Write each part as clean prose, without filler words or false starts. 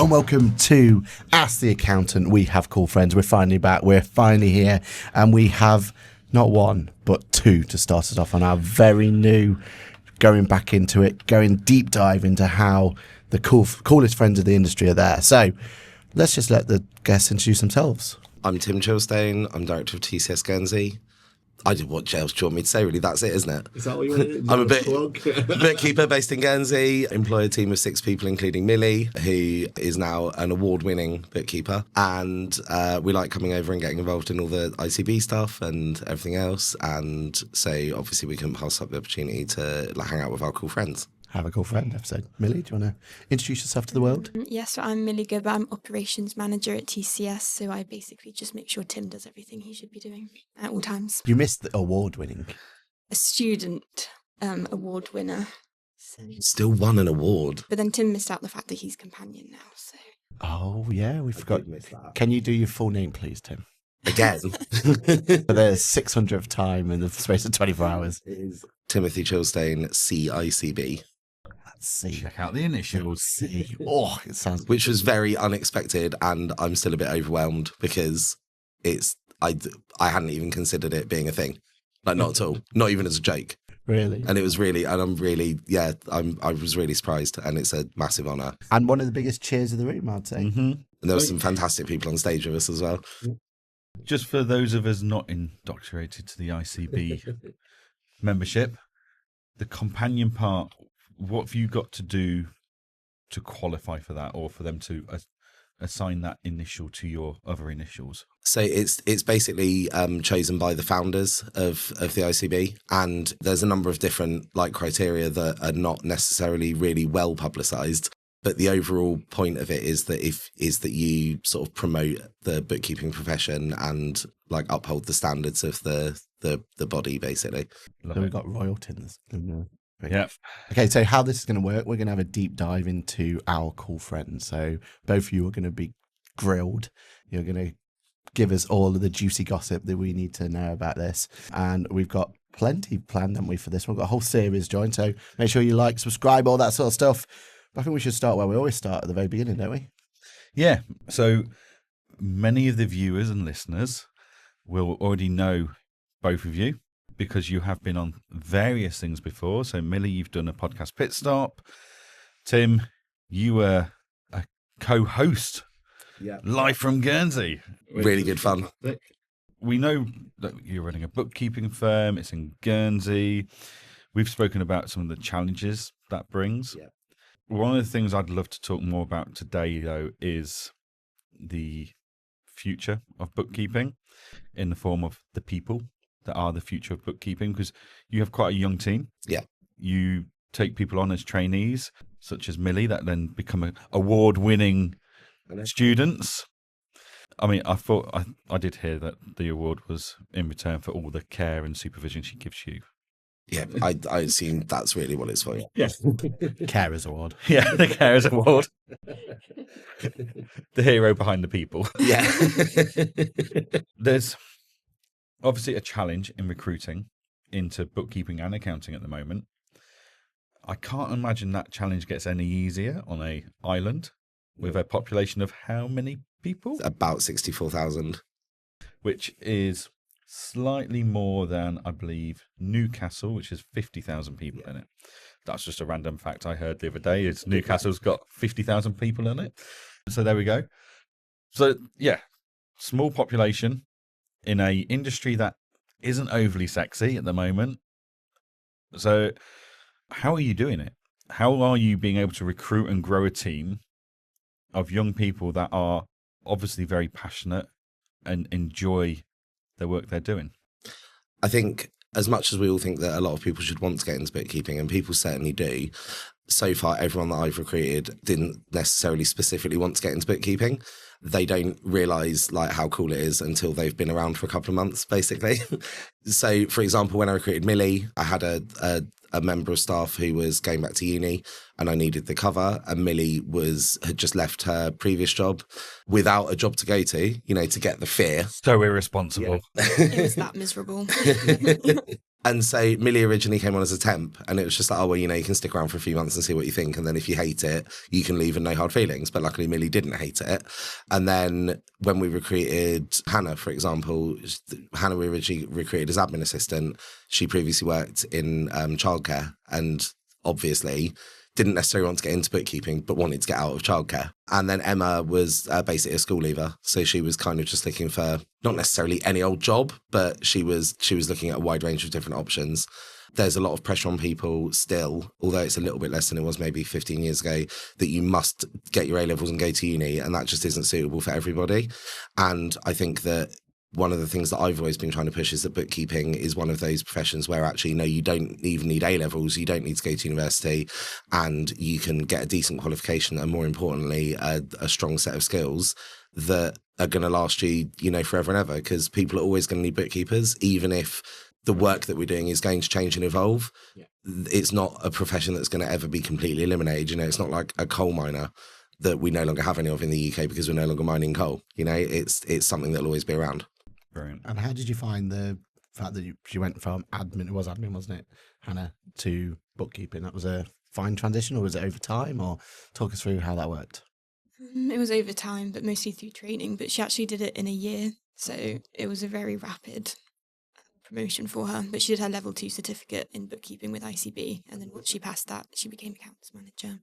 Hello and welcome to Ask the Accountant. We have cool friends. We're finally back. We're finally here. And we have not one, but two to start us off on our very new, going back into it, going deep dive into how the coolest friends of the industry are there. So let's just let the guests introduce themselves. I'm Tim Chilestone. I'm director of TCS Guernsey. I did what else do you want me to say, really? That's it, isn't it? Is that what you wanted? I'm a bookkeeper based in Guernsey, employ a team of 6 people, including Millie, who is now an award-winning bookkeeper. And we like coming over and getting involved in all the ICB stuff and everything else. And so obviously we couldn't pass up the opportunity to hang out with our cool friends. Have a cool friend episode. Millie, do you want to introduce yourself to the world? Yes, so I'm Millie Goubert. I'm operations manager at TCS, so I basically just make sure Tim does everything he should be doing at all times. You missed the award winning. A student award winner. So. Still won an award. But then Tim missed out the fact that he's companion now, so... Oh, yeah, we forgot. Can you do your full name, please, Tim? Again. For the 600th time in the space of 24 hours. It is Timothy Chilestone, CICB. C. Check out the initials. C. Oh, it sounds... Which was very unexpected, and I'm still a bit overwhelmed because I hadn't even considered it being a thing. Like, not at all. Not even as a joke. Really? And it was really, and I'm really, I was really surprised, and it's a massive honour. And one of the biggest cheers of the room, I'd say. Mm-hmm. And there were some fantastic people on stage with us as well. Just for those of us not indoctrinated to the ICB membership, the companion part, what have you got to do to qualify for that, or for them to assign that initial to your other initials? So it's basically chosen by the founders of the ICB, and there's a number of different criteria that are not necessarily really well publicised. But the overall point of it is that you sort of promote the bookkeeping profession and uphold the standards of the body, basically. So we've got royalty in this. Yeah. Okay, so how this is going to work, we're going to have a deep dive into our cool friends. So both of you are going to be grilled. You're going to give us all of the juicy gossip that we need to know about this. And we've got plenty planned, haven't we, for this one? We've got a whole series joined. So make sure you like, subscribe, all that sort of stuff. But I think we should start where we always start, at the very beginning, don't we? Yeah. So many of the viewers and listeners will already know both of you, because you have been on various things before. So, Millie, you've done a podcast pit stop. Tim, you were a co-host live from Guernsey. Really good fun. We know that you're running a bookkeeping firm. It's in Guernsey. We've spoken about some of the challenges that brings. Yeah. One of the things I'd love to talk more about today, though, is the future of bookkeeping in the form of the people that are the future of bookkeeping, because you have quite a young team. Yeah. You take people on as trainees, such as Millie, that then become award-winning students. I mean, I thought I did hear that the award was in return for all the care and supervision she gives you. Yeah, I assume that's really what it's for. Yes. Carers Award. Yeah, the Carers Award. The hero behind the people. Yeah. There's obviously a challenge in recruiting into bookkeeping and accounting at the moment. I can't imagine that challenge gets any easier on an island with a population of how many people? About 64,000. Which is slightly more than, I believe, Newcastle, which has 50,000 people in it. That's just a random fact I heard the other day, is Newcastle's got 50,000 people in it. So there we go. So, yeah, small population in a industry that isn't overly sexy at the moment. So how are you doing it? How are you being able to recruit and grow a team of young people that are obviously very passionate and enjoy the work they're doing? I think as much as we all think that a lot of people should want to get into bookkeeping, and people certainly do, so far everyone that I've recruited didn't necessarily specifically want to get into bookkeeping. They don't realise how cool it is until they've been around for a couple of months, basically. So, for example, when I recruited Millie, I had a member of staff who was going back to uni, and I needed the cover, and Millie had just left her previous job without a job to go to get the fear. So irresponsible. It was that miserable. And so Millie originally came on as a temp, and it was just like, oh, well, you know, you can stick around for a few months and see what you think. And then if you hate it, you can leave and no hard feelings. But luckily, Millie didn't hate it. And then when we recruited Hannah, for example, Hannah we originally recruited as admin assistant. She previously worked in childcare and obviously didn't necessarily want to get into bookkeeping, but wanted to get out of childcare. And then Emma was basically a school leaver. So she was kind of just looking for not necessarily any old job, but she was looking at a wide range of different options. There's a lot of pressure on people still, although it's a little bit less than it was maybe 15 years ago, that you must get your A-levels and go to uni, and that just isn't suitable for everybody. And I think that one of the things that I've always been trying to push is that bookkeeping is one of those professions where actually, no, you don't even need A-levels, you don't need to go to university, and you can get a decent qualification and, more importantly, a strong set of skills that are going to last you, you know, forever and ever, because people are always going to need bookkeepers, even if the work that we're doing is going to change and evolve. Yeah. It's not a profession that's going to ever be completely eliminated. You know, it's not like a coal miner that we no longer have any of in the UK because we're no longer mining coal. You know, it's something that'll always be around. Brilliant. And how did you find the fact that she went from admin, it was admin, wasn't it, Hannah, to bookkeeping? That was a fine transition, or was it over time? Or talk us through how that worked. It was over time, but mostly through training. But she actually did it in a year, so it was a very rapid promotion for her. But she did her level 2 certificate in bookkeeping with ICB, and then once she passed that, she became accounts manager.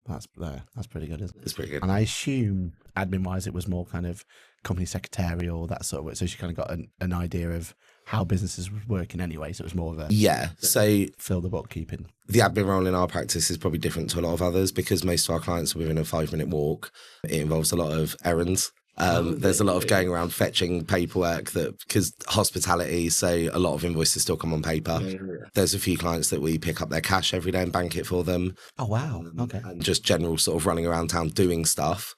That's pretty good, isn't it? It's pretty good. And I assume admin-wise, it was more kind of company secretarial, that sort of work. So she kind of got an idea of how businesses were working anyway. So it was more of a So fill the bookkeeping. The admin role in our practice is probably different to a lot of others because most of our clients are within a 5-minute walk. It involves a lot of errands. There's a lot of going around fetching paperwork that, because hospitality, so a lot of invoices still come on paper. Yeah. There's a few clients that we pick up their cash every day and bank it for them. Oh, wow. Okay. And just general sort of running around town doing stuff.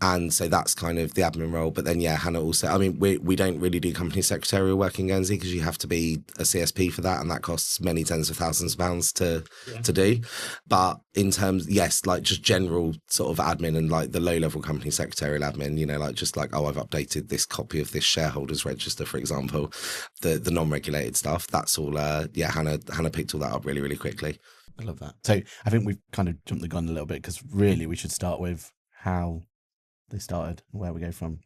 And so that's kind of the admin role. But then, yeah, Hannah also, I mean, we don't really do company secretarial work in Guernsey because you have to be a CSP for that. And that costs many tens of thousands of pounds to do. But in terms, yes, like just general sort of admin and like the low level company secretarial admin, you know, like just like, oh, I've updated this copy of this shareholders register, for example, the non-regulated stuff. That's all, Hannah picked all that up really, really quickly. I love that. So I think we've kind of jumped the gun a little bit because really we should start with how they started, where we go from.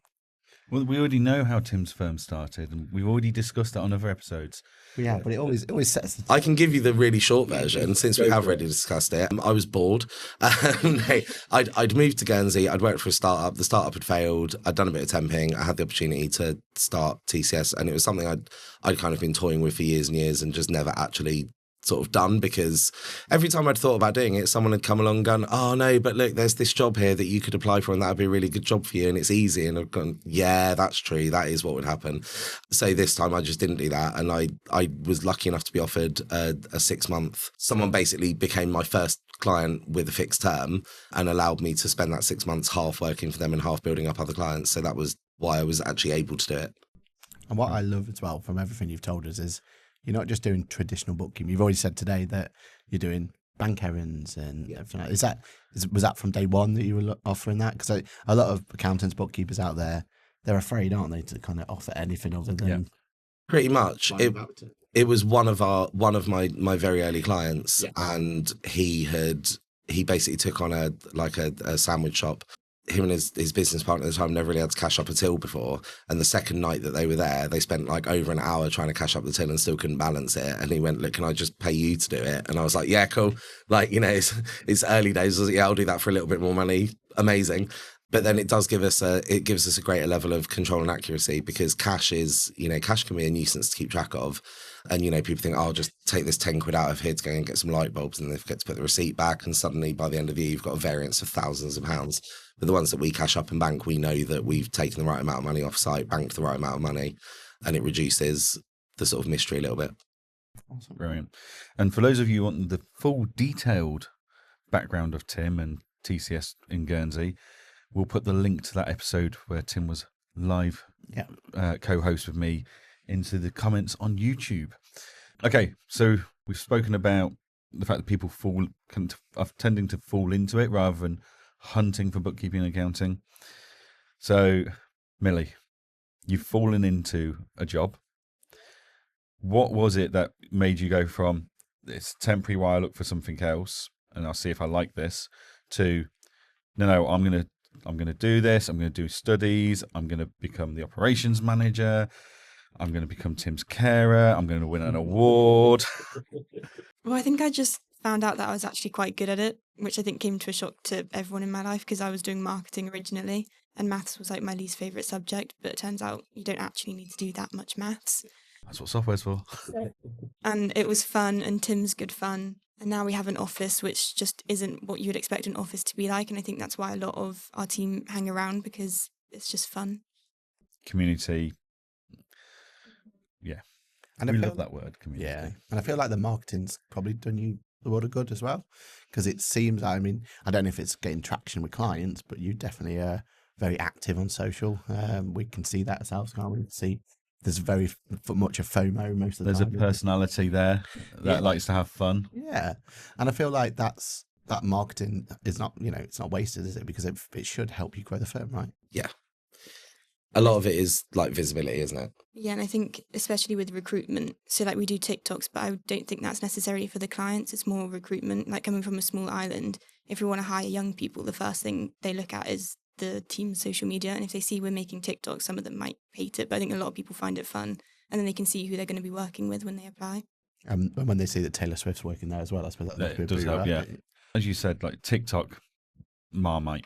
Well, we already know how Tim's firm started, and we've already discussed that on other episodes. Yeah, but it always sets. I can give you the really short version since we have already discussed it. I was bored. I'd moved to Guernsey. I'd worked for a startup. The startup had failed. I'd done a bit of temping. I had the opportunity to start TCS, and it was something I'd kind of been toying with for years and years, and just never actually sort of done, because every time I'd thought about doing it, someone had come along and gone, oh no, but look, there's this job here that you could apply for and that would be a really good job for you and it's easy. And I've gone, yeah, that's true, that is what would happen. So this time I just didn't do that, and I was lucky enough to be offered a 6-month. Someone basically became my first client with a fixed term and allowed me to spend that 6 months half working for them and half building up other clients. So that was why I was actually able to do it. And what I love as well from everything you've told us is you're not just doing traditional bookkeeping. You've already said today that you're doing bank errands and everything like that. Was that from day one that you were offering that? Because a lot of accountants, bookkeepers out there, they're afraid, aren't they, to kind of offer anything other than... Yeah. Pretty much. It was one of my very early clients, and he basically took on a sandwich shop. Him and his business partner at the time never really had to cash up a till before. And the second night that they were there, they spent like over an hour trying to cash up the till and still couldn't balance it. And he went, look, can I just pay you to do it? And I was like, yeah, cool. Like, you know, it's early days. I was like, yeah, I'll do that for a little bit more money. Amazing. But then it does give us a greater level of control and accuracy, because cash can be a nuisance to keep track of. And, you know, people think, oh, I'll just take this 10 quid out of here to go and get some light bulbs, and they forget to put the receipt back. And suddenly by the end of the year, you've got a variance of thousands of pounds. But the ones that we cash up and bank, we know that we've taken the right amount of money off site, banked the right amount of money, and it reduces the sort of mystery a little bit. Awesome. Brilliant. And for those of you who want the full detailed background of Tim and TCS in Guernsey, we'll put the link to that episode where Tim was live co-host with me into the comments on YouTube. Okay, so we've spoken about the fact that people are tending to fall into it rather than hunting for bookkeeping and accounting. So, Millie, you've fallen into a job. what was it that made you go from it's temporary while I look for something else and I'll see if I like this to no, I'm gonna do this. I'm gonna do studies. I'm gonna become the operations manager. I'm gonna become Tim's carer. I'm gonna win an award. Well, I think I just found out that I was actually quite good at it, which I think came to a shock to everyone in my life because I was doing marketing originally and maths was like my least favourite subject, but it turns out you don't actually need to do that much maths. That's what software's for. And it was fun and Tim's good fun. And now we have an office which just isn't what you would expect an office to be like. And I think that's why a lot of our team hang around because it's just fun. Community. Yeah. And we I feel, love that word, community. yeah, and I feel like the marketing's probably done you the world of good as well, because it seems, I mean, I don't know if it's getting traction with clients, but you definitely are very active on social. We can see that ourselves, can't we? See, there's very much of FOMO most of the There's time. a personality there that likes to have fun. Yeah, and I feel like that marketing is not, it's not wasted, is it? Because it should help you grow the firm, right? Yeah. A lot of it is like visibility, isn't it? Yeah, and I think especially with recruitment, so like we do TikToks, but I don't think that's necessarily for the clients. It's more recruitment, like coming from a small island. If we want to hire young people, the first thing they look at is the team's social media. And if they see we're making TikToks, some of them might hate it, but I think a lot of people find it fun. And then they can see who they're going to be working with when they apply. And when they see that Taylor Swift's working there as well, I suppose that It does help, yeah. As you said, like TikTok, Marmite.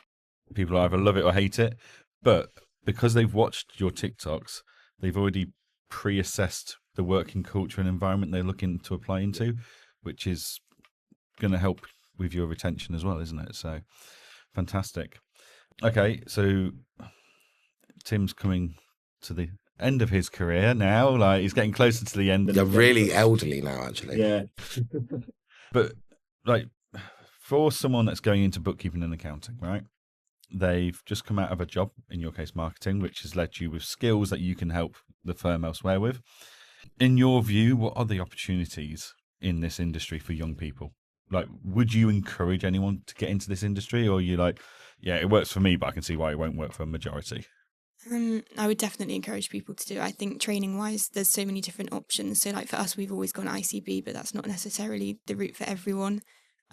People either love it or hate it, but because they've watched your TikToks, they've already pre-assessed the working culture and environment they're looking to apply into, which is going to help with your retention as well, isn't it? So, fantastic. Okay, so Tim's coming to the end of his career now. Like he's getting closer to the end. They're really elderly now, actually. Yeah. But like for someone that's going into bookkeeping and accounting, right? They've just come out of a job, in your case, marketing, which has led you with skills that you can help the firm elsewhere with. In your view, what are the opportunities in this industry for young people? Like, would you encourage anyone to get into this industry, or are you like, yeah, it works for me, but I can see why it won't work for a majority? I would definitely encourage people to do it. I think training-wise, there's so many different options. So like for us, we've always gone ICB, but that's not necessarily the route for everyone.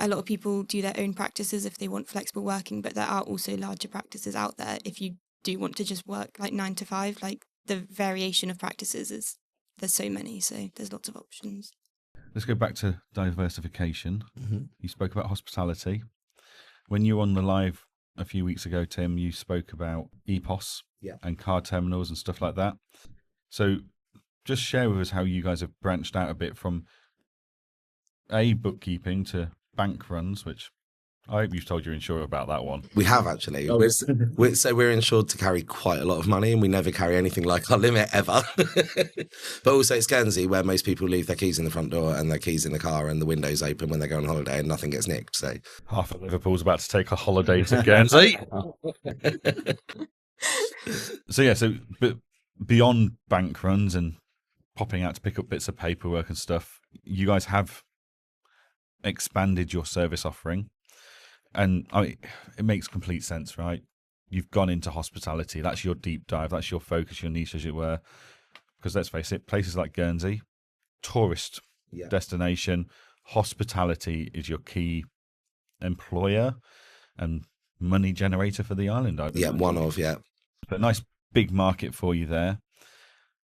A lot of people do their own practices if they want flexible working, but there are also larger practices out there. If you do want to just work like 9 to 5, like the variation of practices there's so many, so there's lots of options. Let's go back to diversification. Mm-hmm. You spoke about hospitality. When you were on the live a few weeks ago, Tim, you spoke about EPOS and card terminals and stuff like that. So just share with us how you guys have branched out a bit from bookkeeping to bank runs, which I hope you've told your insurer about that one. We have, actually. We're insured to carry quite a lot of money, and we never carry anything like our limit ever. But also it's Guernsey, where most people leave their keys in the front door and their keys in the car and the windows open when they go on holiday and nothing gets nicked. So half of Liverpool's about to take a holiday to Guernsey. But beyond bank runs and popping out to pick up bits of paperwork and stuff, you guys have expanded your service offering. And it makes complete sense, right? You've gone into hospitality. That's your deep dive. That's your focus, your niche, as it were. Because let's face it, places like Guernsey, tourist destination, hospitality is your key employer and money generator for the island. But nice big market for you there.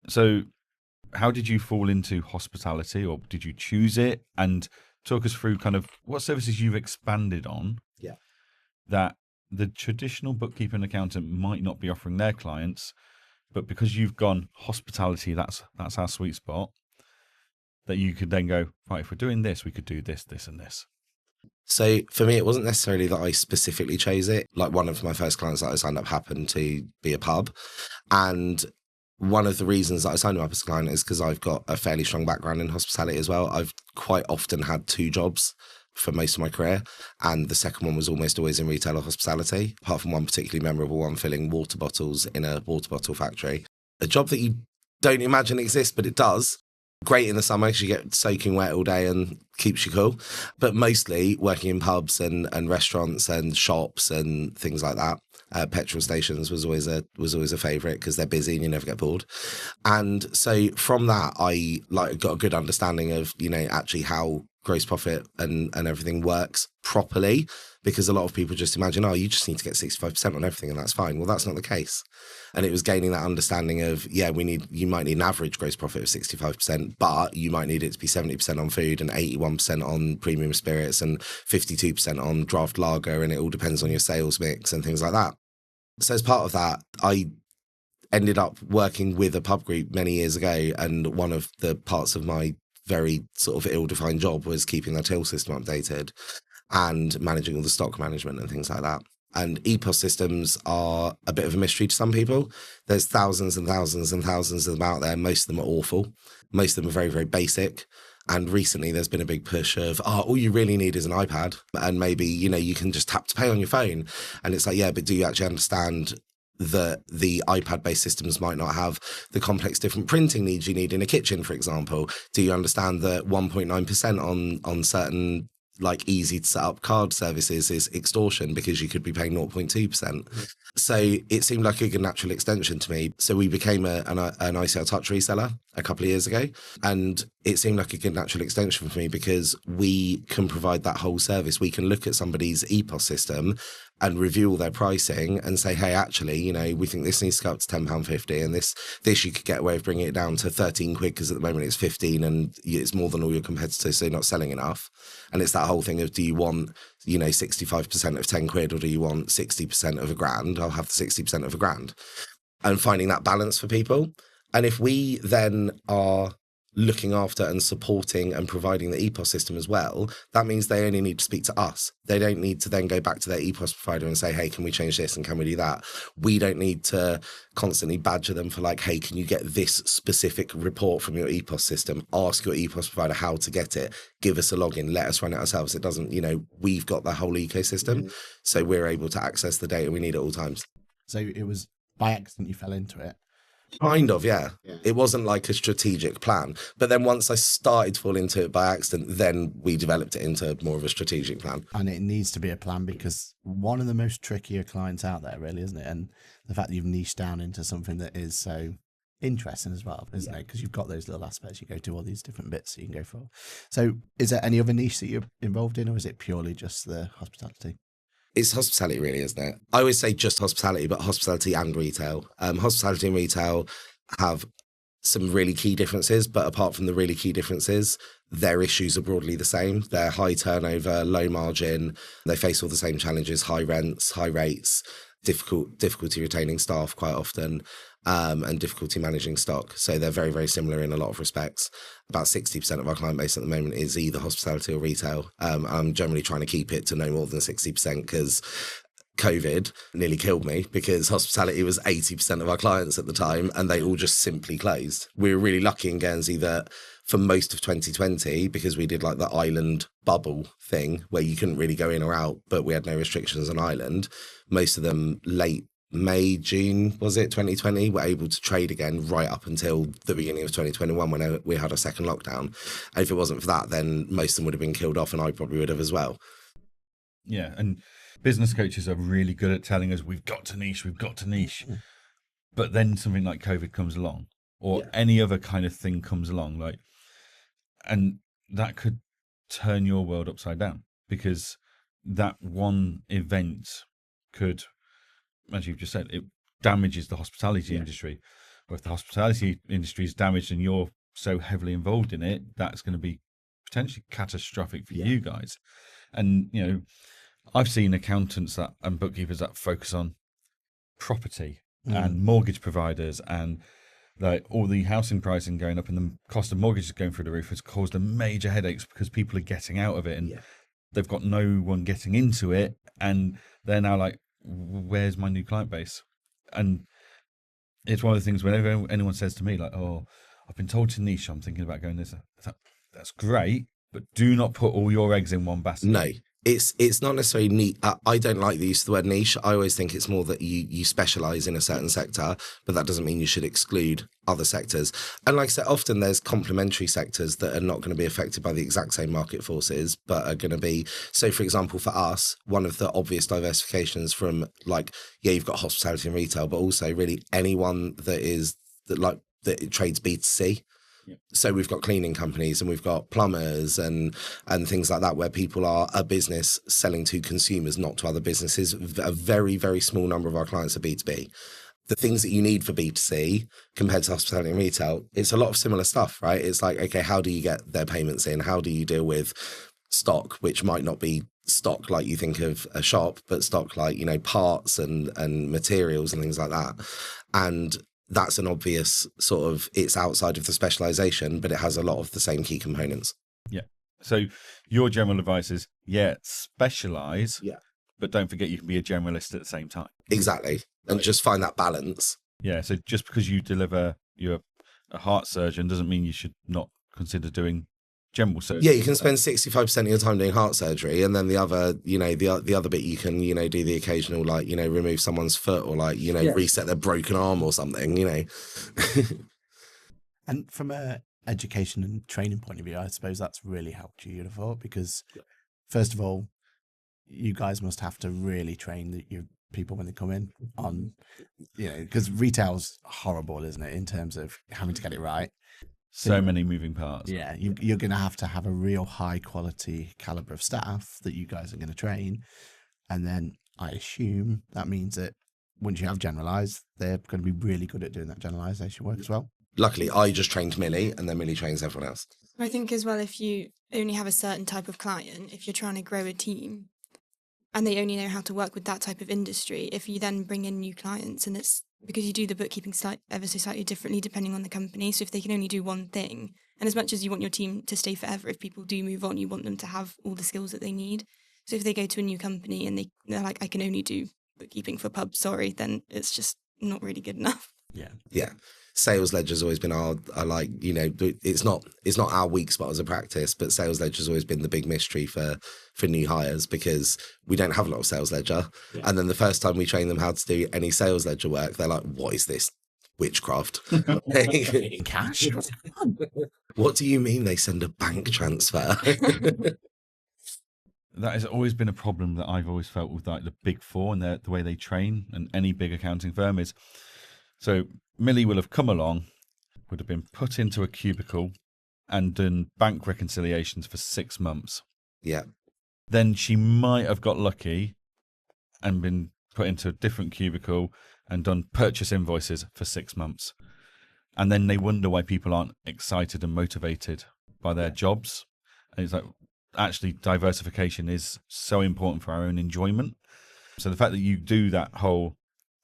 So how did you fall into hospitality, or did you choose it? And talk us through kind of what services you've expanded on that the traditional bookkeeper and accountant might not be offering their clients, but because you've gone hospitality, that's our sweet spot, that you could then go, right, if we're doing this, we could do this, this and this. So for me, it wasn't necessarily that I specifically chose it. Like one of my first clients that I signed up happened to be a pub. And one of the reasons that I signed him up as a client is because I've got a fairly strong background in hospitality as well. I've quite often had 2 jobs for most of my career, and the second one was almost always in retail or hospitality, apart from one particularly memorable one, filling water bottles in a water bottle factory. A job that you don't imagine exists, but it does. Great in the summer because you get soaking wet all day and keeps you cool. But mostly working in pubs and restaurants and shops and things like that. Petrol stations was always a favourite because they're busy and you never get bored. And so from that, I got a good understanding of, actually how gross profit and everything works properly, because a lot of people just imagine, you just need to get 65% on everything and that's fine. Well, that's not the case. And it was gaining that understanding of, you might need an average gross profit of 65%, but you might need it to be 70% on food and 81% on premium spirits and 52% on draft lager, and it all depends on your sales mix and things like that. So as part of that, I ended up working with a pub group many years ago, and one of the parts of my very sort of ill-defined job was keeping their till system updated and managing all the stock management and things like that. And EPOS systems are a bit of a mystery to some people. There's thousands and thousands and thousands of them out there. Most of them are awful. Most of them are very, very basic. And recently there's been a big push of, all you really need is an iPad. And maybe, you can just tap to pay on your phone. And it's like, but do you actually understand that the iPad-based systems might not have the complex different printing needs you need in a kitchen, for example? Do you understand that 1.9% on certain easy to set up card services is extortion because you could be paying 0.2%? So it seemed like a good natural extension to me. So we became an ICL Touch reseller a couple of years ago, and it seemed like a good natural extension for me because we can provide that whole service. We can look at somebody's EPOS system and review all their pricing and say, hey, actually, we think this needs to go up to £10.50, and this you could get away with bringing it down to 13 quid because at the moment it's 15 and it's more than all your competitors, so you're not selling enough. And it's that whole thing of, do you want 65% of 10 quid or do you want 60% of £1,000? I'll have the 60% of £1,000. And finding that balance for people. And if we then are looking after and supporting and providing the EPOS system as well, that means they only need to speak to us. They don't need to then go back to their EPOS provider and say, hey, can we change this and can we do that? We don't need to constantly badger them for hey, can you get this specific report from your EPOS system? Ask your EPOS provider how to get it. Give us a login. Let us run it ourselves. It doesn't, we've got the whole ecosystem. So we're able to access the data we need at all times. So it was by accident you fell into it? Kind of, yeah. It wasn't like a strategic plan. But then once I started to fall into it by accident, then we developed it into more of a strategic plan. And it needs to be a plan because one of the most trickier clients out there, really, isn't it? And the fact that you've niched down into something that is so interesting as well, isn't it? Because you've got those little aspects you go to, all these different bits that you can go for. So is there any other niche that you're involved in, or is it purely just the hospitality? It's hospitality, really, isn't it? I always say just hospitality, but hospitality and retail. Hospitality and retail have some really key differences, but apart from the really key differences, their issues are broadly the same. They're high turnover, low margin. They face all the same challenges: high rents, high rates, difficulty retaining staff quite often, and difficulty managing stock. So they're very, very similar in a lot of respects. About 60% of our client base at the moment is either hospitality or retail. I'm generally trying to keep it to no more than 60% because COVID nearly killed me, because hospitality was 80% of our clients at the time and they all just simply closed. We were really lucky in Guernsey that for most of 2020, because we did the island bubble thing where you couldn't really go in or out, but we had no restrictions on island. Most of them late May, June, was it 2020, were able to trade again right up until the beginning of 2021 when we had our second lockdown. And if it wasn't for that, then most of them would have been killed off, and I probably would have as well. Yeah, and business coaches are really good at telling us we've got to niche. But then something like COVID comes along, or any other kind of thing comes along, and that could turn your world upside down, because that one event could, as you've just said, it damages the hospitality industry. Or if the hospitality industry is damaged and you're so heavily involved in it, that's going to be potentially catastrophic for you guys. And, I've seen accountants and bookkeepers that focus on property and mortgage providers, and all the housing pricing going up and the cost of mortgages going through the roof has caused them major headaches because people are getting out of it and they've got no one getting into it, and they're now where's my new client base? And it's one of the things whenever anyone says to me I've been told to niche, I'm thinking about going this. That's great, but do not put all your eggs in one basket. No. It's not necessarily neat. I don't like the use of the word niche. I always think it's more that you specialize in a certain sector, but that doesn't mean you should exclude other sectors. And like I said, often there's complementary sectors that are not going to be affected by the exact same market forces, but are going to be. So, for example, for us, one of the obvious diversifications from you've got hospitality and retail, but also really anyone that trades B2C. Yep. So we've got cleaning companies and we've got plumbers and things like that, where people are a business selling to consumers, not to other businesses. A very, very small number of our clients are B2B. The things that you need for B2C compared to hospitality and retail, it's a lot of similar stuff, right? It's like, okay, how do you get their payments in? How do you deal with stock, which might not be stock like you think of a shop, but stock like, parts and materials and things like that. And that's an obvious sort of, it's outside of the specialization, but it has a lot of the same key components. Yeah. So your general advice is, specialize, but don't forget you can be a generalist at the same time. Exactly. And just find that balance. Yeah. So just because you're a heart surgeon doesn't mean you should not consider doing general surgery. Yeah, you can spend 65% of your time doing heart surgery, and then the other, the other bit you can, do the occasional, remove someone's foot or reset their broken arm or something, And from a education and training point of view, I suppose that's really helped you, you'd have thought, because first of all, you guys must have to really train your people when they come in on, because retail's horrible, isn't it, in terms of having to get it right. So many moving parts. Yeah, you're going to have a real high quality caliber of staff that you guys are going to train. And then I assume that means that once you have generalized, they're going to be really good at doing that generalization work as well. Luckily, I just trained Millie, and then Millie trains everyone else. I think as well, if you only have a certain type of client, if you're trying to grow a team and they only know how to work with that type of industry, if you then bring in new clients, and it's because you do the bookkeeping ever so slightly differently depending on the company. So if they can only do one thing, and as much as you want your team to stay forever, if people do move on, you want them to have all the skills that they need. So if they go to a new company and they're like, I can only do bookkeeping for pubs, sorry, then it's just not really good enough. Yeah. Sales ledger's always been it's not our weak spot as a practice, but sales ledger's always been the big mystery for new hires, because we don't have a lot of sales ledger. Yeah. And then the first time we train them how to do any sales ledger work, they're like, what is this? Witchcraft. Cash? What do you mean they send a bank transfer? That has always been a problem that I've always felt with the Big Four and the way they train, and any big accounting firm is. So Millie will have come along, would have been put into a cubicle and done bank reconciliations for 6 months. Yeah. Then she might have got lucky and been put into a different cubicle and done purchase invoices for 6 months. And then they wonder why people aren't excited and motivated by their jobs. And it's like, actually, diversification is so important for our own enjoyment. So the fact that you do that whole,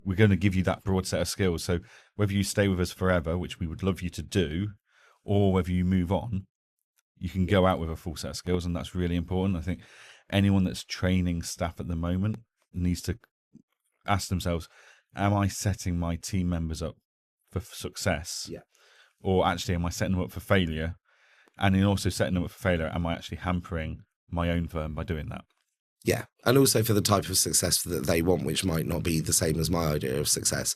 we're going to give you that broad set of skills. So whether you stay with us forever, which we would love you to do, or whether you move on, you can go out with a full set of skills. And that's really important. I think anyone that's training staff at the moment needs to ask themselves, am I setting my team members up for success? Yeah. Or actually, am I setting them up for failure? And in also setting them up for failure, am I actually hampering my own firm by doing that? Yeah. And also for the type of success that they want, which might not be the same as my idea of success.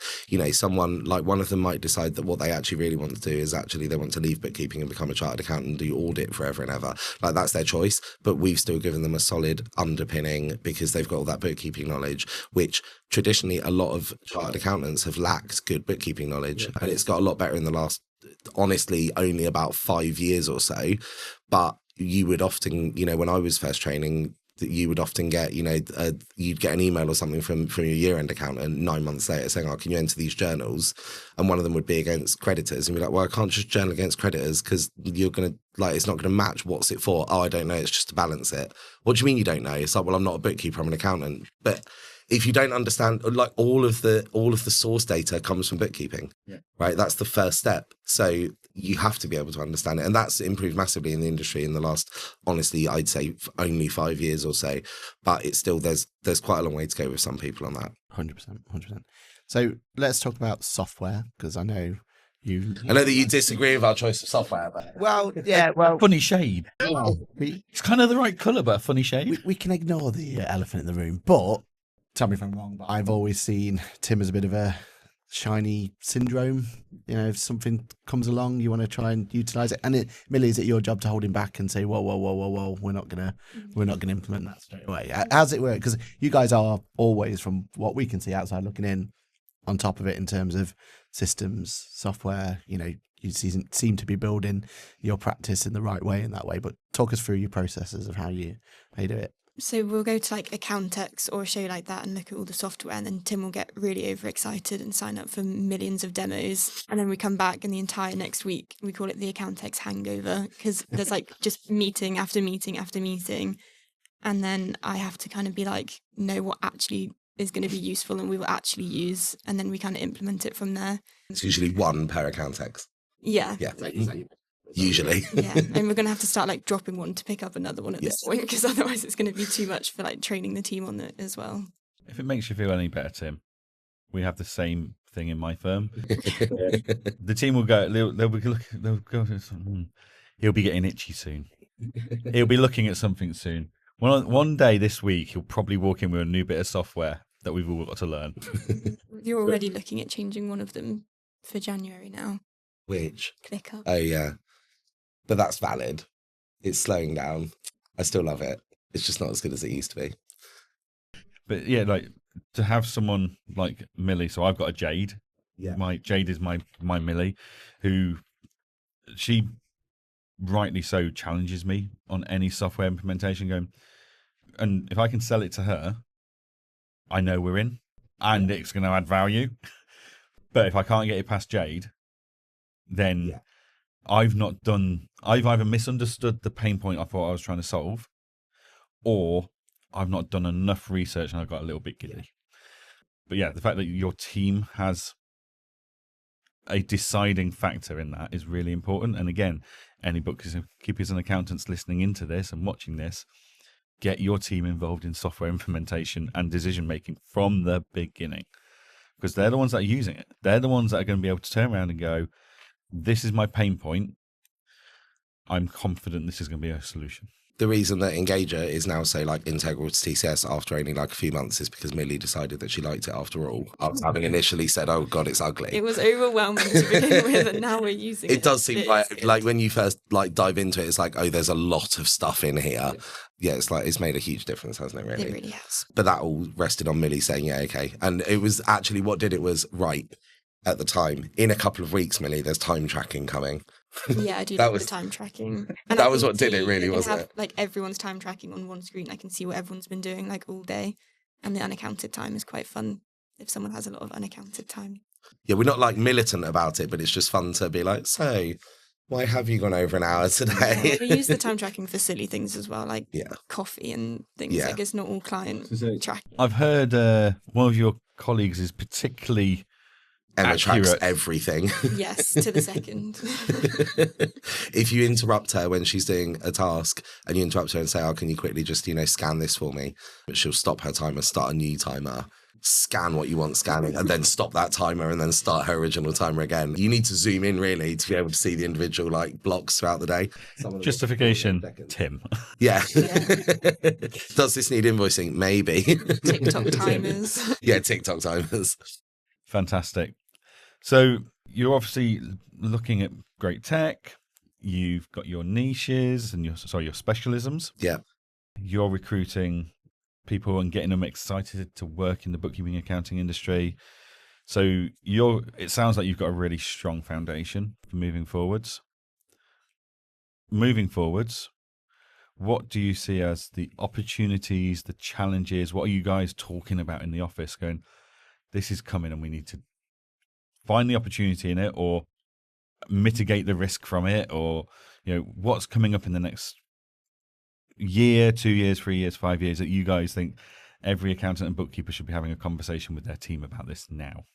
Someone like one of them might decide that what they actually really want to do is actually they want to leave bookkeeping and become a chartered accountant and do audit forever and ever. Like, that's their choice. But we've still given them a solid underpinning because they've got all that bookkeeping knowledge, which traditionally a lot of chartered accountants have lacked good bookkeeping knowledge. And it's got a lot better in the last, honestly, only about 5 years or so. But you would often, when I was first training, that you would often get, you'd get an email or something from your year-end accountant 9 months later saying, oh, can you enter these journals? And one of them would be against creditors. And you're like, well, I can't just journal against creditors because you're going to, it's not going to match. What's it for? Oh, I don't know. It's just to balance it. What do you mean you don't know? It's like, well, I'm not a bookkeeper, I'm an accountant. But if you don't understand, all of the source data comes from bookkeeping, right? That's the first step. So you have to be able to understand it. And that's improved massively in the industry in the last, honestly, I'd say only 5 years or so. But it's still, there's quite a long way to go with some people on that. 100%. So let's talk about software, because I know I know that you disagree with our choice of software, but Well, yeah, well, Funny shade. we, It's kind of the right colour, but a funny shade. we can ignore the elephant in the room. But tell me if I'm wrong, but I've always seen Tim as a bit of a shiny syndrome. You know, if something comes along, you want to try and utilize it. And Millie, is it your job to hold him back and say, whoa, we're not gonna implement that straight away? How's it work? Because you guys are always, from what we can see outside looking in, on top of it in terms of systems, software. You know, you seem to be building your practice in the right way in that way. But talk us through your processes of how you do it. So we'll go to like Accountex or a show like that and look at all the software, and then Tim will get really overexcited and sign up for millions of demos. And then we come back, and the entire next week we call it the Accountex hangover, because there's like just meeting after meeting after meeting. And then I have to kind of be like, know what actually is going to be useful and we will actually use, and then we kind of implement it from there. it's usually one per Accountex. Yeah. Yeah, usually. Yeah, and we're going to have to start like dropping one to pick up another one at Yes. this point, because otherwise it's going to be too much for like training the team on it as well. If it makes you feel any better, Tim, we have the same thing in my firm. The team will go. They'll be looking. They'll go. He'll be getting itchy soon. He'll be looking at something soon. One day this week, he'll probably walk in with a new bit of software that we've all got to learn. You're already looking at changing one of them for January now. Which? ClickUp. Oh, yeah. But that's valid. It's slowing down. I still love it. It's just not as good as it used to be. But yeah, like to have someone like Millie. So I've got a Jade. Yeah. My Jade is my Millie, who she rightly so challenges me on any software implementation. Going, and if I can sell it to her, I know we're in, and it's going to add value. But if I can't get it past Jade, then I've either misunderstood the pain point I thought I was trying to solve, or I've not done enough research and I got a little bit giddy. But yeah, the fact that your team has a deciding factor in that is really important. And again, any bookkeepers and accountants listening into this and watching this, get your team involved in software implementation and decision making from the beginning, because they're the ones that are using it. They're the ones that are going to be able to turn around and go, this is my pain point. I'm confident this is going to be a solution. The reason that Engager is now so like integral to TCS after only like a few months is because Millie decided that she liked it after all. I was having initially said, oh God, it's ugly. It was overwhelming to begin with, and now we're using it. It does seem It like is good. when you first like dive into it, it's like, oh, there's a lot of stuff in here. Yeah, it's like it's made a huge difference, hasn't it, really? It really has. But that all rested on Millie saying, yeah, okay. And it was actually what did it was right at the time. In a couple of weeks, Millie, there's time tracking coming. Yeah, I do That love was- the time tracking. that I was can what did it see- really, I can wasn't have, it? Like everyone's time tracking on one screen. I can see what everyone's been doing like all day, and the unaccounted time is quite fun if someone has a lot of unaccounted time. Yeah, we're not like militant about it, but it's just fun to be like, so why have you gone over an hour today? We use the time tracking for silly things as well, like Yeah. coffee and things. Yeah. Like it's not all client tracking. I've heard one of your colleagues is particularly Emma tracks accurate. everything. Yes, to the second. If you interrupt her when she's doing a task and you interrupt her and say, oh, can you quickly just, scan this for me? But she'll stop her timer, start a new timer, scan what you want scanning, and then stop that timer and then start her original timer again. You need to zoom in really to be able to see the individual blocks throughout the day. Justification, Tim. Yeah. Does this need invoicing? Maybe. TikTok timers. Yeah, TikTok timers. Fantastic. So you're obviously looking at great tech. You've got your niches and your specialisms. Yeah. You're recruiting people and getting them excited to work in the bookkeeping accounting industry. So it sounds like you've got a really strong foundation for moving forwards. What do you see as the opportunities, the challenges? What are you guys talking about in the office going, this is coming and we need to find the opportunity in it or mitigate the risk from it, or what's coming up in the next year, 2 years, 3 years, 5 years that you guys think every accountant and bookkeeper should be having a conversation with their team about this now?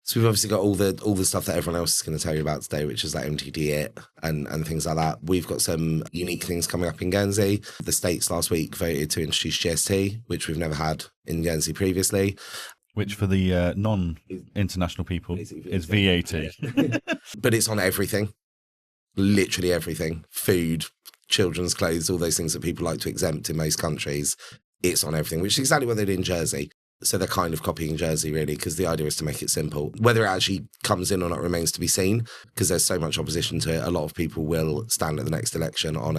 So we've obviously got all the stuff that everyone else is going to tell you about today, which is like MTD and things like that. We've got some unique things coming up in Guernsey. The States last week voted to introduce GST, which we've never had in Guernsey previously. which for the non-international people is VAT. But it's on everything, literally everything. Food, children's clothes, all those things that people like to exempt in most countries. It's on everything, which is exactly what they did in Jersey. So they're kind of copying Jersey, really, because the idea is to make it simple. Whether it actually comes in or not remains to be seen, because there's so much opposition to it. A lot of people will stand at the next election on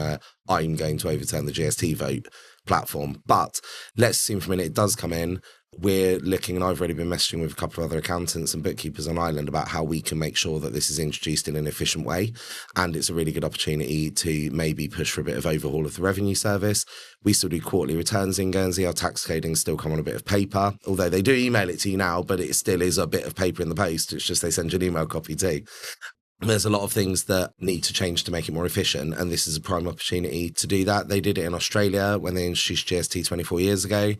I'm going to overturn the GST vote platform. But let's assume for a minute it does come in. We're looking, and I've already been messaging with a couple of other accountants and bookkeepers on Ireland about how we can make sure that this is introduced in an efficient way. And it's a really good opportunity to maybe push for a bit of overhaul of the revenue service. We still do quarterly returns in Guernsey. Our tax codings still come on a bit of paper, although they do email it to you now, but it still is a bit of paper in the post. It's just they send you an email copy too. There's a lot of things that need to change to make it more efficient, and this is a prime opportunity to do that. They did it in Australia when they introduced GST 24 years ago.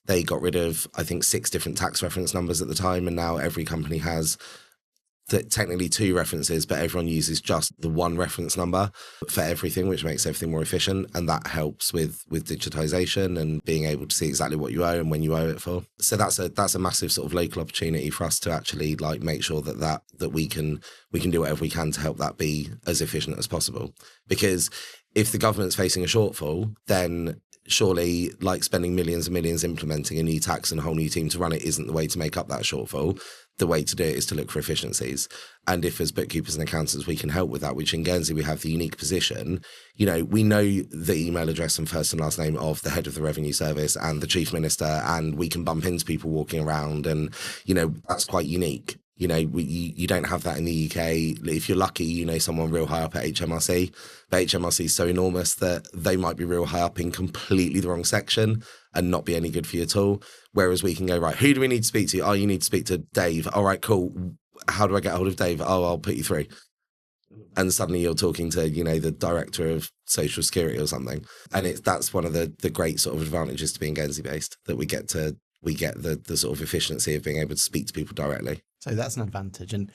They got rid of, I think, 6 different tax reference numbers at the time, and now every company has technically 2 references, but everyone uses just the 1 reference number for everything, which makes everything more efficient, and that helps with digitization and being able to see exactly what you owe and when you owe it for. So that's a massive sort of local opportunity for us to actually like make sure that we can do whatever we can to help that be as efficient as possible. Because if the government's facing a shortfall, then surely like spending millions and millions implementing a new tax and a whole new team to run it isn't the way to make up that shortfall. The way to do it is to look for efficiencies. And if as bookkeepers and accountants we can help with that, which in Guernsey we have the unique position, we know the email address and first and last name of the head of the revenue service and the chief minister, and we can bump into people walking around, and that's quite unique. You don't have that in the UK. If you're lucky, someone real high up at HMRC. But HMRC is so enormous that they might be real high up in completely the wrong section and not be any good for you at all. Whereas we can go, right, who do we need to speak to? Oh, you need to speak to Dave. All right, cool. How do I get hold of Dave? Oh, I'll put you through. And suddenly you're talking to, the director of social security or something. And that's one of the great sort of advantages to being Guernsey based, that we get the sort of efficiency of being able to speak to people directly. So that's an advantage. And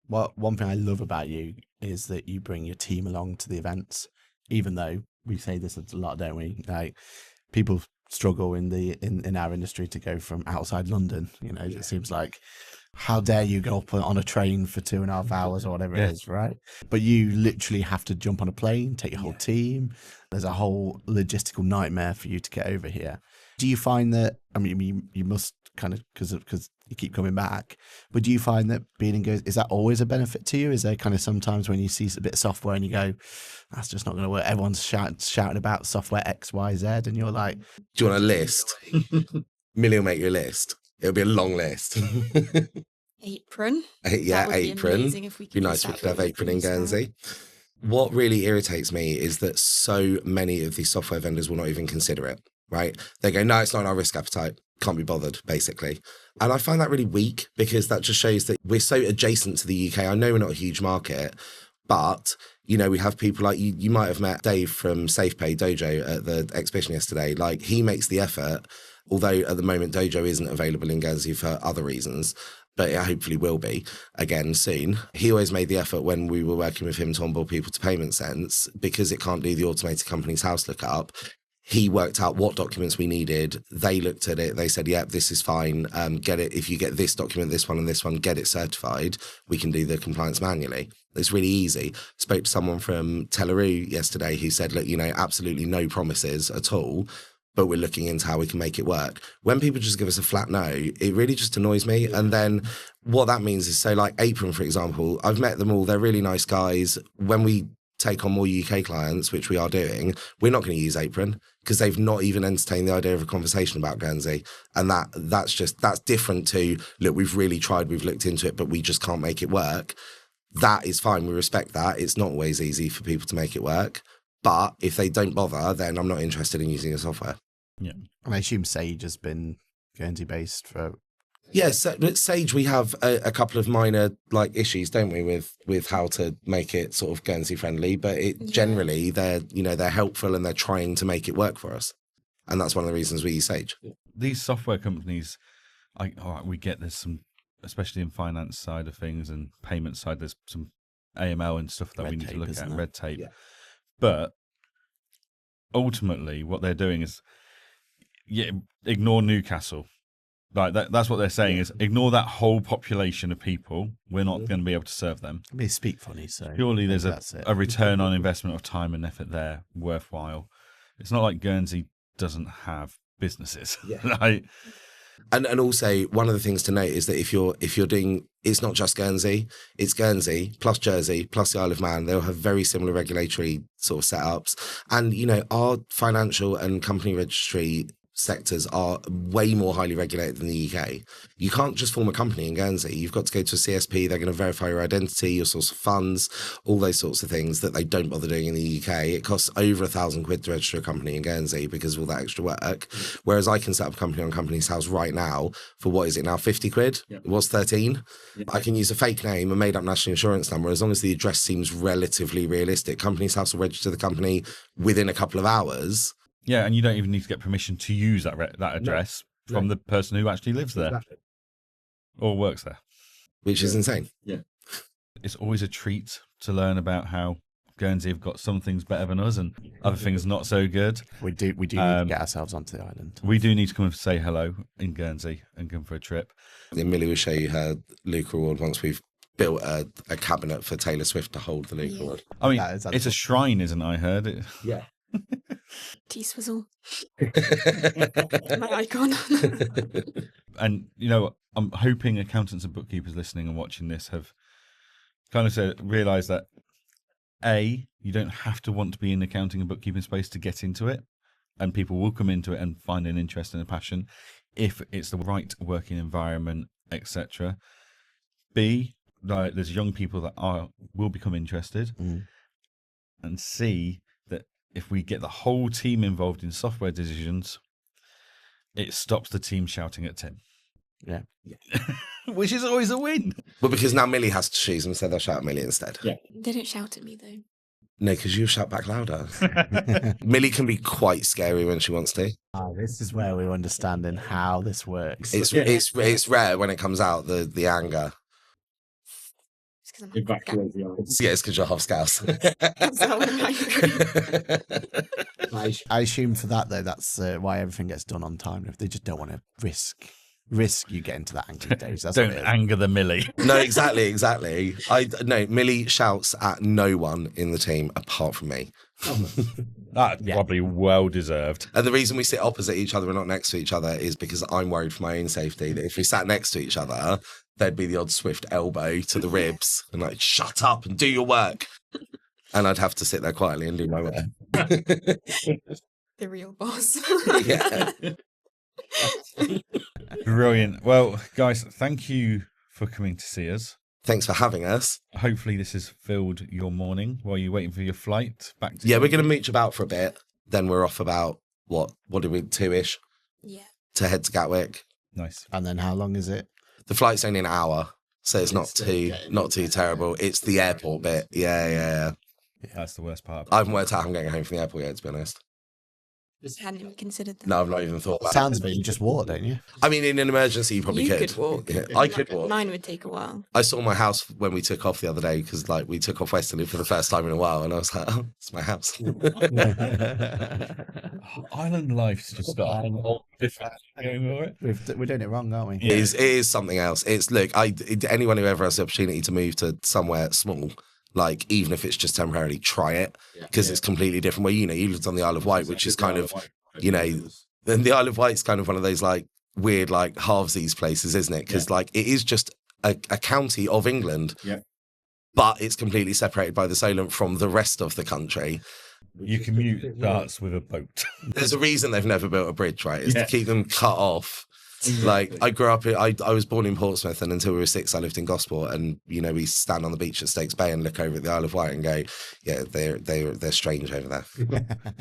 one thing I love about you is that you bring your team along to the events, even though we say this a lot, don't we? Like, people struggle in our industry to go from outside London. It seems like, how dare you go up on a train for 2.5 hours or whatever it is, right? But you literally have to jump on a plane, take your whole team. There's a whole logistical nightmare for you to get over here. Do you find that, you must kind of, because you keep coming back, but do you find that being in Guernsey, is that always a benefit to you? Is there kind of sometimes when you see a bit of software and you go, that's just not going to work, everyone's shouting about software X, Y, Z, and you're like... Do you want a list? Millie will make you a list. It'll be a long list. Apron. Yeah, Apron. It'd be nice if we could have Apron in Guernsey. What really irritates me is that so many of these software vendors will not even consider it, right? They go, no, it's not in our risk appetite. Can't be bothered, basically. And I find that really weak, because that just shows that we're so adjacent to the UK. I know we're not a huge market, but, we have people like you might have met Dave from SafePay Dojo at the exhibition yesterday. Like, he makes the effort, although at the moment Dojo isn't available in Guernsey for other reasons, but it hopefully will be again soon. He always made the effort when we were working with him to onboard people to Payment Sense, because it can't do the automated company's house lookup. He worked out what documents we needed. They looked at it. They said, yep, this is fine. Get it. If you get this document, this one and this one, get it certified. We can do the compliance manually. It's really easy. Spoke to someone from Teleroo yesterday who said, look, absolutely no promises at all, but we're looking into how we can make it work. When people just give us a flat no, it really just annoys me. And then what that means is, so like Apron, for example, I've met them all. They're really nice guys. When we take on more UK clients, which we are doing, we're not going to use Apron, because they've not even entertained the idea of a conversation about Guernsey. And that's different to, look, we've really tried, we've looked into it, but we just can't make it work. That is fine. We respect that. It's not always easy for people to make it work. But if they don't bother, then I'm not interested in using the software. Yeah. And I assume Sage has been Guernsey based for... Yes, but Sage, we have a couple of minor issues, don't we, with how to make it sort of Guernsey friendly. But generally they're helpful and they're trying to make it work for us, and that's one of the reasons we use Sage. These software companies, all right, we get there's some, especially in finance side of things and payment side, there's some AML and stuff that we need to look at, red tape. Yeah. But ultimately, what they're doing is, ignore Newcastle. Like that's what they're saying is ignore that whole population of people. We're not going to be able to serve them. I mean, speak funny, so Surely there's that's it. a return on investment of time and effort there worthwhile. It's not like Guernsey doesn't have businesses. Yeah. Like, And also one of the things to note is that if you're doing, it's not just Guernsey, it's Guernsey plus Jersey plus the Isle of Man. They'll have very similar regulatory sort of setups, and our financial and company registry sectors are way more highly regulated than the UK. You can't just form a company in Guernsey. You've got to go to a CSP. They're going to verify your identity, your source of funds, all those sorts of things that they don't bother doing in the UK. It costs over £1,000 to register a company in Guernsey because of all that extra work. Whereas I can set up a company on Companies House right now for what is it now, £50? Yeah. It was 13. Yeah. I can use a fake name, a made up national insurance number, as long as the address seems relatively realistic. Companies House will register the company within a couple of hours. yeah, and you don't even need to get permission to use that address from the person who actually lives there or works there. Which is insane. Yeah. It's always a treat to learn about how Guernsey have got some things better than us and other things not so good. We do need to get ourselves onto the island. We do need to come and say hello in Guernsey and come for a trip. Then Millie will show you her Luke Award once we've built a cabinet for Taylor Swift to hold the Luke Award. I mean, it's a shrine, isn't it? I heard. Yeah. T-Swizzle. My icon. And, I'm hoping accountants and bookkeepers listening and watching this have kind of realised that, A, you don't have to want to be in the accounting and bookkeeping space to get into it. And people will come into it and find an interest and a passion if it's the right working environment, etc. B, there's young people that will become interested. And C, that if we get the whole team involved in software decisions, it stops the team shouting at Tim. Yeah. Which is always a win. Well, because now Millie has to choose them, so they'll shout at Millie instead. Yeah. They don't shout at me though. No, because you shout back louder. Millie can be quite scary when she wants to. This is where we're understanding how this works. It's rare when it comes out, the anger. It's Because you're half Scouse. I assume for that though, that's why everything gets done on time. If they just don't want to risk you getting to that angry stage. That's don't anger the Millie. No, exactly. Millie shouts at no one in the team apart from me. That's probably well deserved. And the reason we sit opposite each other and not next to each other is because I'm worried for my own safety that if we sat next to each other, there'd be the odd swift elbow to the ribs and like, shut up and do your work. And I'd have to sit there quietly and do my work. The real boss. Yeah. Brilliant. Well, guys, thank you for coming to see us. Thanks for having us. Hopefully this has filled your morning while you're waiting for your flight back to... Yeah, we're going to mooch about for a bit. Then we're off about, what did we, 2-ish? Yeah. To head to Gatwick. Nice. And then how long is it? The flight's only an hour, so it's not too terrible. It's the airport bit. Yeah. That's the worst part. I haven't worked out how I'm getting home from the airport yet, to be honest. Hadn't even considered that. No, I've not even thought about Sounds of it, you just walk, don't you? I mean, in an emergency, you probably You could walk. Yeah, I could walk. Mine would take a while. I saw my house when we took off the other day because, we took off Westerly for the first time in a while, and I was like, "Oh, it's my house." Island life's just got a whole different going for it. We're doing it wrong, aren't we? It is something else. It's anyone who ever has the opportunity to move to somewhere small, even if it's just temporarily, try it because it's completely different. Where you lived on the Isle of Wight, which is kind of. Then the Isle of Wight's kind of one of those weird halvesies places, isn't it? Because it is just a county of England, but it's completely separated by the Solent from the rest of the country. Your commute starts with a boat. There's a reason they've never built a bridge, right? It's to keep them cut off. I grew up, I was born in Portsmouth, and until we were 6, I lived in Gosport, and we stand on the beach at Stakes Bay and look over at the Isle of Wight and go, yeah, they're strange over there.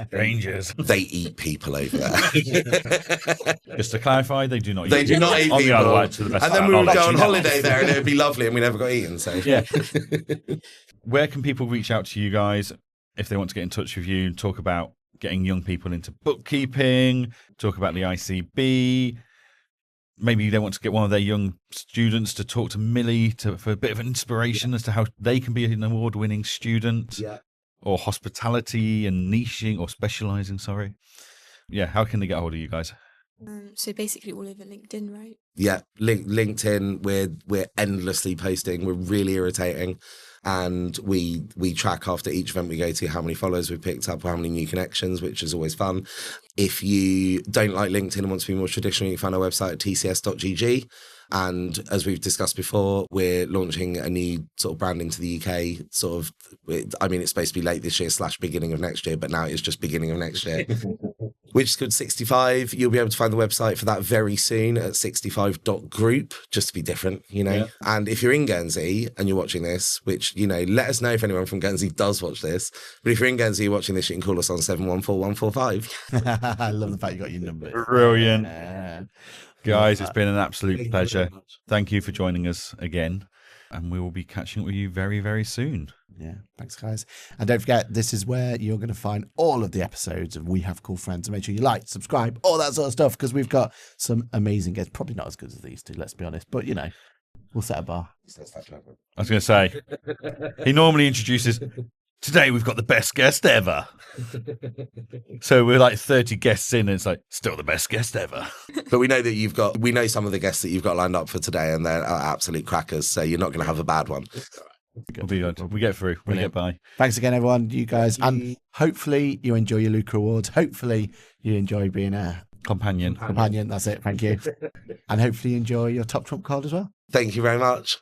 Strangers. They eat people over there. Just to clarify, they do not eat They do not eat on people. The Isle of Wight, to the best and then of we our would go on knowledge. holiday there, and it would be lovely, and we never got eaten. So Where can people reach out to you guys if they want to get in touch with you and talk about getting young people into bookkeeping, talk about the ICB? Maybe they want to get one of their young students to talk to Millie for a bit of inspiration as to how they can be an award-winning student, or hospitality and niching or specialising. Yeah, how can they get hold of you guys? So basically all over LinkedIn, right? Yeah, LinkedIn, we're endlessly posting. We're really irritating. And we track after each event we go to how many followers we've picked up or how many new connections, which is always fun. If you don't like LinkedIn and want to be more traditional, you can find our website at tcs.gg. And as we've discussed before, we're launching a new sort of brand into the UK. It's supposed to be late this year / beginning of next year, but now it's just beginning of next year, which is called 65. You'll be able to find the website for that very soon at 65.group, just to be different, Yeah. And if you're in Guernsey and you're watching this, which, let us know if anyone from Guernsey does watch this. But if you're in Guernsey, you're watching this, you can call us on 714145. I love the fact you got your numbers. Brilliant. Yeah. Guys, it's been an absolute pleasure. Thank you for joining us again. And we will be catching up with you very, very soon. Yeah, thanks, guys. And don't forget, this is where you're going to find all of the episodes of We Have Cool Friends. And make sure you like, subscribe, all that sort of stuff, because we've got some amazing guests. Probably not as good as these two, let's be honest. But, we'll set a bar. I was going to say, he normally introduces, today we've got the best guest ever. So we're like 30 guests in, and it's like, still the best guest ever. But we know that we know some of the guests that you've got lined up for today, and they're absolute crackers. So you're not going to have a bad one. We'll be good. We get through. We get by. Thanks again, everyone, you guys. And hopefully you enjoy your Luca Awards. Hopefully you enjoy being a Companion. companion. That's it. Thank you. And hopefully you enjoy your Top Trump card as well. Thank you very much.